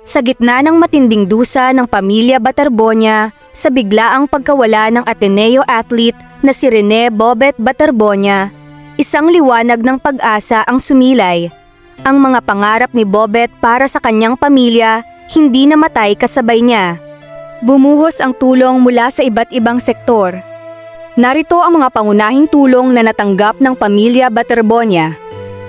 Sa gitna ng matinding dusa ng pamilya Batarbonia, sa biglaang pagkawala ng Ateneo athlete na si Rene Bobet Batarbonia, isang liwanag ng pag-asa ang sumilay. Ang mga pangarap ni Bobet para sa kanyang pamilya hindi namatay kasabay niya. Bumuhos ang tulong mula sa iba't ibang sektor. Narito ang mga pangunahing tulong na natanggap ng pamilya Batarbonia.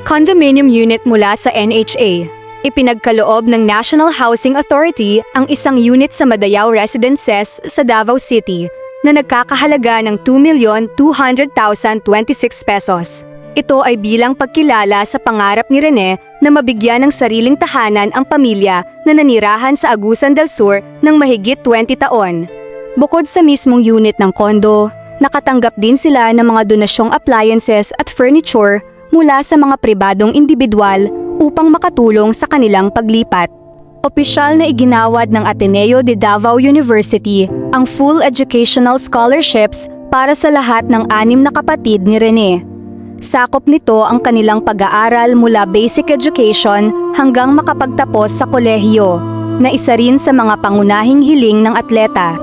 Condominium unit mula sa NHA. Ipinagkaloob ng National Housing Authority ang isang unit sa Madayao Residences sa Davao City na nagkakahalaga ng 2,200,026 pesos. Ito ay bilang pagkilala sa pangarap ni Rene na mabigyan ng sariling tahanan ang pamilya na nanirahan sa Agusan del Sur ng mahigit 20 taon. Bukod sa mismong unit ng kondo, nakatanggap din sila ng mga donasyong appliances at furniture mula sa mga pribadong individual upang makatulong sa kanilang paglipat. Opisyal na iginawad ng Ateneo de Davao University ang full educational scholarships para sa lahat ng 6 na kapatid ni Rene. Sakop nito ang kanilang pag-aaral mula basic education hanggang makapagtapos sa kolehiyo, na isa rin sa mga pangunahing hiling ng atleta.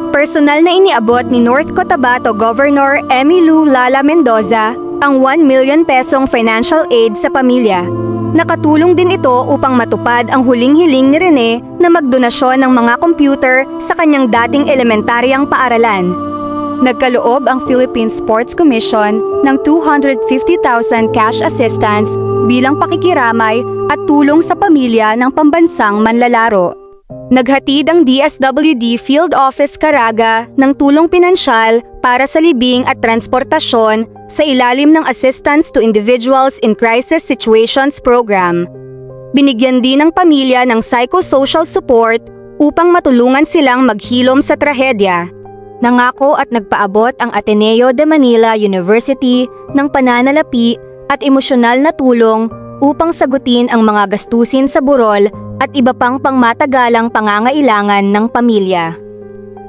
Personal na iniabot ni North Cotabato Governor Emilu Lala Mendoza ang 1 million pesong financial aid sa pamilya. Nakatulong din ito upang matupad ang huling hiling ni Rene na magdonasyon ng mga computer sa kanyang dating elementaryang paaralan. Nagkaloob ang Philippine Sports Commission ng 250,000 cash assistance bilang pakikiramay at tulong sa pamilya ng pambansang manlalaro. Naghatid ang DSWD Field Office Caraga ng tulong pinansyal para sa libing at transportasyon sa ilalim ng Assistance to Individuals in Crisis Situations Program. Binigyan din ng pamilya ng psychosocial support upang matulungan silang maghilom sa trahedya. Nangako at nagpaabot ang Ateneo de Manila University ng pananalapi at emosyonal na tulong upang sagutin ang mga gastusin sa burol at iba pang pangmatagalang pangangailangan ng pamilya.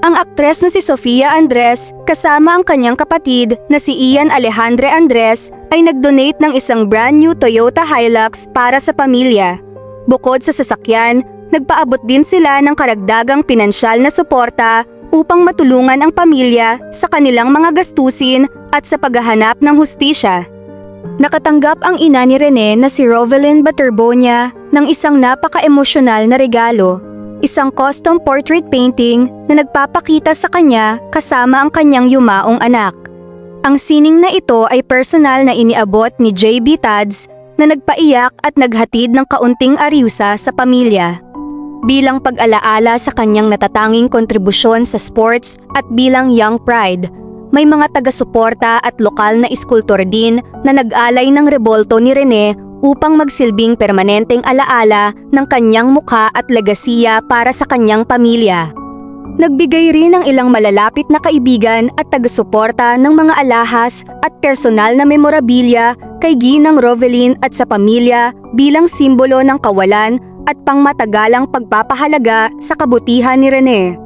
Ang aktres na si Sofia Andres kasama ang kanyang kapatid na si Ian Alejandre Andres ay nag-donate ng isang brand new Toyota Hilux para sa pamilya. Bukod sa sasakyan, nagpaabot din sila ng karagdagang pinansyal na suporta upang matulungan ang pamilya sa kanilang mga gastusin at sa paghahanap ng hustisya. Nakatanggap ang ina ni Rene na si Rovelyn Batarbonia ng isang napaka-emosyonal na regalo. Isang custom portrait painting na nagpapakita sa kanya kasama ang kanyang yumaong anak. Ang sining na ito ay personal na iniabot ni JB Tads na nagpaiyak at naghatid ng kaunting ariusa sa pamilya. Bilang pag-alaala sa kanyang natatanging kontribusyon sa sports at bilang Young Pride, may mga taga-suporta at lokal na iskultor din na nag-alay ng rebolto ni Rene upang magsilbing permanenteng alaala ng kanyang mukha at legasiya para sa kanyang pamilya. Nagbigay rin ng ilang malalapit na kaibigan at taga-suporta ng mga alahas at personal na memorabilia kay Ginang Rovelyn at sa pamilya bilang simbolo ng kawalan at pangmatagalang pagpapahalaga sa kabutihan ni Rene.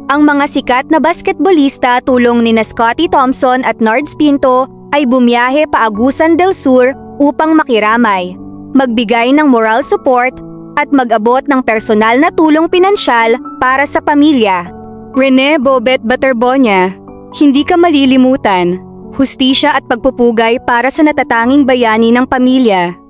Ang mga sikat na basketbolista tulong ni Scottie Thompson at Nards Pinto ay bumiyahe pa Agusan del Sur upang makiramay, magbigay ng moral support at mag-abot ng personal na tulong pinansyal para sa pamilya. Rene Bobet Batarbonia, hindi ka malilimutan. Hustisya at pagpupugay para sa natatanging bayani ng pamilya.